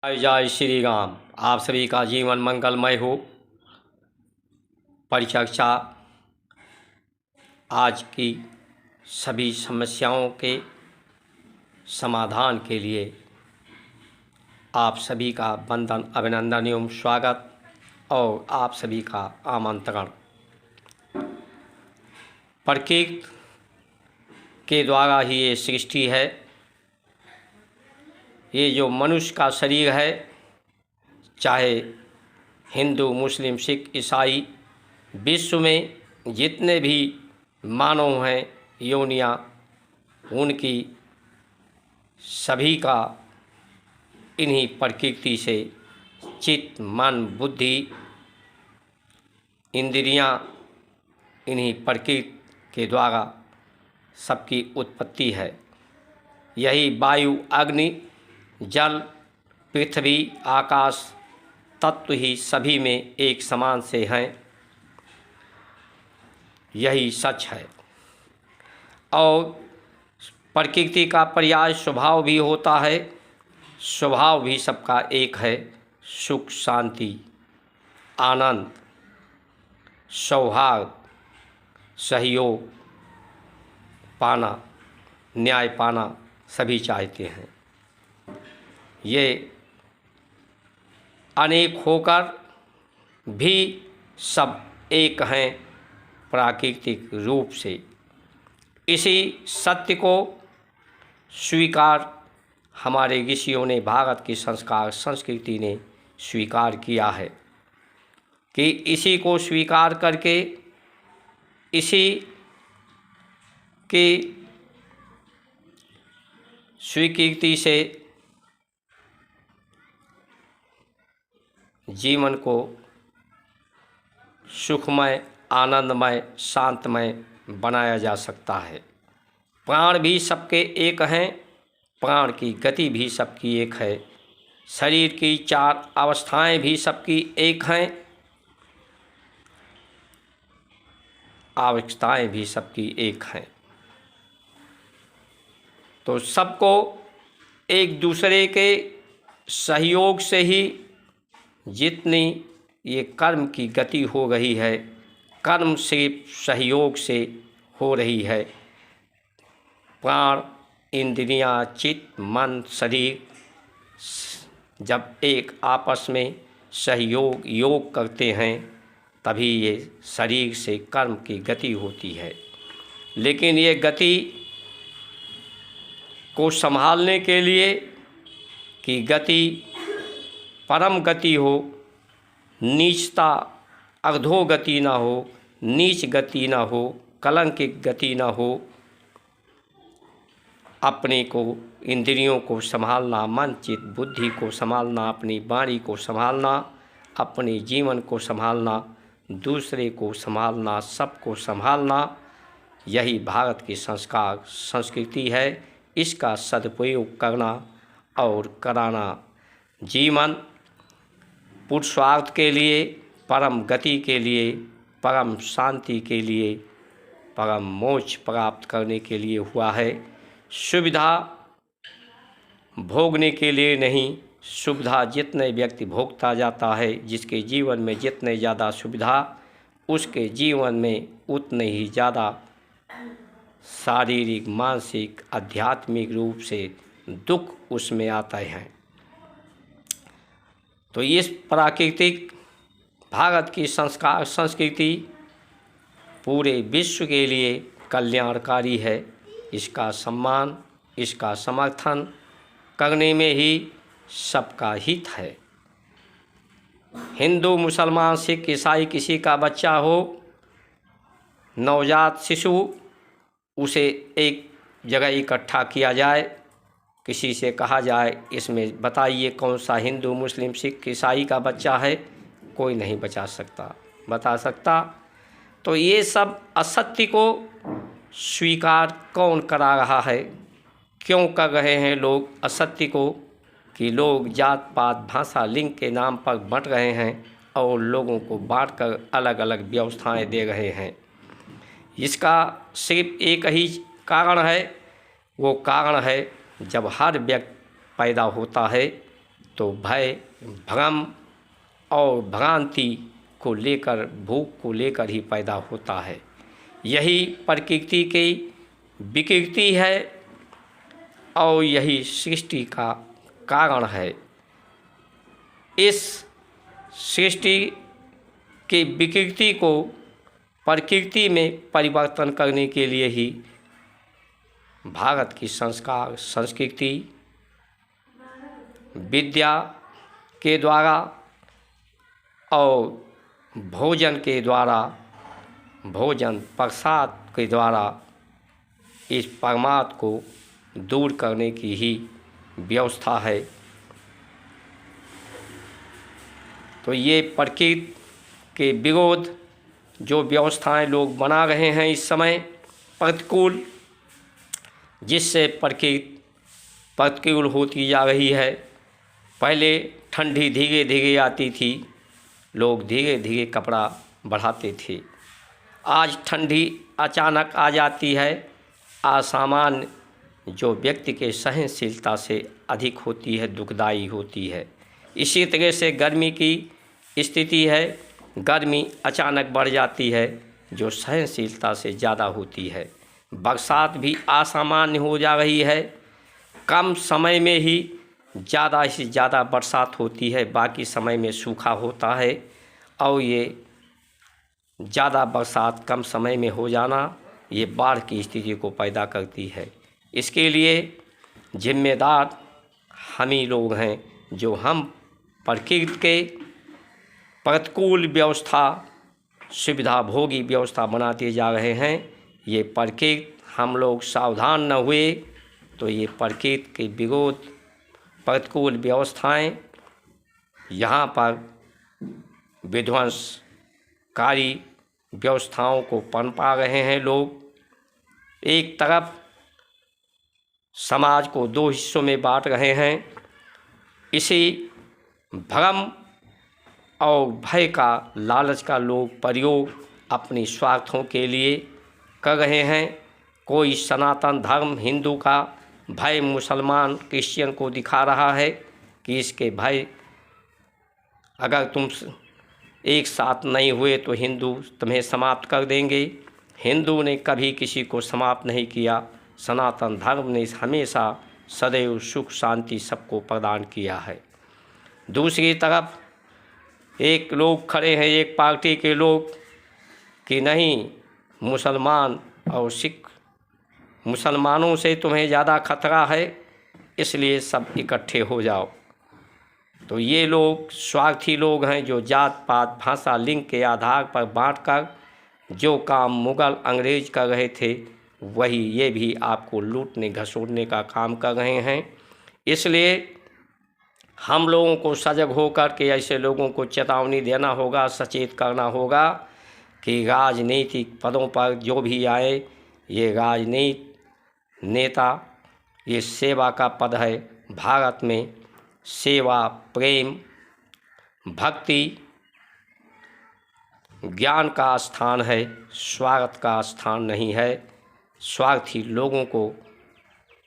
जय जय श्री राम। आप सभी का जीवन मंगलमय हो। परिचर्चा आज की सभी समस्याओं के समाधान के लिए आप सभी का वंदन, अभिनंदन एवं स्वागत और आप सभी का आमंत्रण। प्रकृति के द्वारा ही ये सृष्टि है। ये जो मनुष्य का शरीर है, चाहे हिंदू, मुस्लिम, सिख, ईसाई, विश्व में जितने भी मानव हैं, योनियाँ, उनकी सभी का इन्हीं प्रकृति से चित्त, मन, बुद्धि, इंद्रियां, इन्हीं प्रकृति के द्वारा सबकी उत्पत्ति है। यही वायु, अग्नि, जल, पृथ्वी, आकाश तत्व ही सभी में एक समान से हैं। यही सच है। और प्रकृति का पर्याय स्वभाव भी होता है। स्वभाव भी सबका एक है। सुख, शांति, आनंद, सौहार्द, सहयोग पाना, न्याय पाना सभी चाहते हैं। ये अनेक होकर भी सब एक हैं प्राकृतिक रूप से। इसी सत्य को स्वीकार हमारे ऋषियों ने, भारत की संस्कार संस्कृति ने स्वीकार किया है कि इसी को स्वीकार करके इसी की स्वीकृति से जीवन को सुखमय, आनंदमय, शांतमय बनाया जा सकता है। प्राण भी सबके एक हैं। प्राण की गति भी सबकी एक है। शरीर की 4 अवस्थाएं भी सबकी एक हैं। आवश्यकताएं भी सबकी एक हैं। तो सबको एक दूसरे के सहयोग से ही जितनी ये कर्म की गति हो रही है, कर्म से सहयोग से हो रही है। प्राण, इंद्रियां, चित्त, मन, शरीर जब एक आपस में सहयोग, योग करते हैं, तभी ये शरीर से कर्म की गति होती है। लेकिन ये गति को संभालने के लिए कि गति परम गति हो, नीचता, अधोगति ना हो, नीच गति ना हो, कलंकित गति ना हो, अपने को, इंद्रियों को संभालना, मन, चित्त, बुद्धि को संभालना, अपनी वाणी को संभालना, अपने जीवन को संभालना, दूसरे को संभालना, सबको संभालना, यही भारत की संस्कार संस्कृति है। इसका सदुपयोग करना और कराना जीवन पुरुषार्थ के लिए, परम गति के लिए, परम शांति के लिए, परम मोक्ष प्राप्त करने के लिए हुआ है। सुविधा भोगने के लिए नहीं। सुविधा जितने व्यक्ति भोगता जाता है, जिसके जीवन में जितने ज़्यादा सुविधा, उसके जीवन में उतने ही ज़्यादा शारीरिक, मानसिक, आध्यात्मिक रूप से दुख उसमें आते हैं। तो इस प्राकृतिक भारत की संस्कार संस्कृति पूरे विश्व के लिए कल्याणकारी है। इसका सम्मान, इसका समर्थन करने में ही सबका हित है। हिंदू, मुसलमान, सिख, ईसाई, किसी का बच्चा हो, नवजात शिशु, उसे एक जगह इकट्ठा किया जाए, किसी से कहा जाए इसमें बताइए कौन सा हिंदू, मुस्लिम, सिख, ईसाई का बच्चा है, कोई नहीं बता सकता। तो ये सब असत्य को स्वीकार कौन करा रहा है? क्यों कर रहे हैं लोग असत्य को? कि लोग जात पात, भाषा, लिंग के नाम पर बंट रहे हैं और लोगों को बांटकर अलग अलग व्यवस्थाएं दे रहे हैं। इसका सिर्फ एक ही कारण है। वो कारण है जब हर व्यक्ति पैदा होता है तो भय, भ्रम और भ्रांति को लेकर, भूख को लेकर ही पैदा होता है। यही प्रकृति की विकृति है और यही सृष्टि का कारण है। इस सृष्टि की विकृति को प्रकृति में परिवर्तन करने के लिए ही भारत की संस्कार, संस्कृति, विद्या के द्वारा और भोजन के द्वारा, भोजन प्रसाद के द्वारा इस परमार्थ को दूर करने की ही व्यवस्था है। तो ये प्रकृति के विरोध जो व्यवस्थाएं लोग बना रहे हैं इस समय प्रतिकूल, जिससे प्रकृति प्रतिकूल होती जा रही है। पहले ठंडी धीरे धीरे आती थी, लोग धीरे धीरे कपड़ा बढ़ाते थे। आज ठंडी अचानक आ जाती है, असामान्य जो व्यक्ति के सहनशीलता से अधिक होती है, दुखदायी होती है। इसी तरह से गर्मी की स्थिति है, गर्मी अचानक बढ़ जाती है जो सहनशीलता से ज़्यादा होती है। बरसात भी असामान्य हो जा रही है, कम समय में ही ज़्यादा से ज़्यादा बरसात होती है, बाकी समय में सूखा होता है। और ये ज़्यादा बरसात कम समय में हो जाना ये बाढ़ की स्थिति को पैदा करती है। इसके लिए जिम्मेदार हम ही लोग हैं, जो हम प्रकृति के प्रतिकूल व्यवस्था, सुविधा भोगी व्यवस्था बनाते जा रहे हैं। ये प्रकृति हम लोग सावधान न हुए तो ये प्रकृति के विरोध प्रतिकूल व्यवस्थाएं यहाँ पर विध्वंसकारी व्यवस्थाओं को पनपा रहे हैं लोग। एक तरफ समाज को दो हिस्सों में बांट रहे हैं, इसी भ्रम और भय का, लालच का लोग प्रयोग अपने स्वार्थों के लिए कर रहे हैं। कोई सनातन धर्म हिंदू का भय मुसलमान क्रिश्चियन को दिखा रहा है कि इसके भय, अगर तुम एक साथ नहीं हुए तो हिंदू तुम्हें समाप्त कर देंगे। हिंदू ने कभी किसी को समाप्त नहीं किया, सनातन धर्म ने हमेशा सदैव सुख शांति सबको प्रदान किया है। दूसरी तरफ एक लोग खड़े हैं, एक पार्टी के लोग, कि नहीं मुसलमान और सिख, मुसलमानों से तुम्हें ज़्यादा खतरा है, इसलिए सब इकट्ठे हो जाओ। तो ये लोग स्वार्थी लोग हैं, जो जात पात भाषा लिंग के आधार पर बांटकर जो काम मुग़ल अंग्रेज कर रहे थे वही ये भी आपको लूटने घसोड़ने का काम कर रहे हैं। इसलिए हम लोगों को सजग होकर के ऐसे लोगों को चेतावनी देना होगा, सचेत करना होगा कि राजनीतिक पदों पर जो भी आए, ये राजनीति नेता, ये सेवा का पद है। भारत में सेवा, प्रेम, भक्ति, ज्ञान का स्थान है, स्वार्थ का स्थान नहीं है। स्वार्थी लोगों को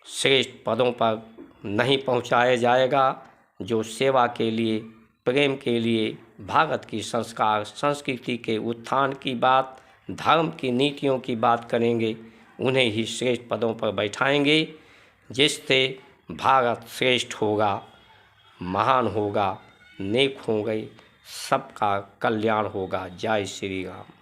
श्रेष्ठ पदों पर नहीं पहुंचाया जाएगा। जो सेवा के लिए, प्रेम के लिए, भारत की संस्कार संस्कृति के उत्थान की बात, धर्म की नीतियों की बात करेंगे, उन्हें ही श्रेष्ठ पदों पर बैठाएंगे, जिससे भारत श्रेष्ठ होगा, महान होगा, नेक होंगे, सबका कल्याण होगा। जय श्री राम।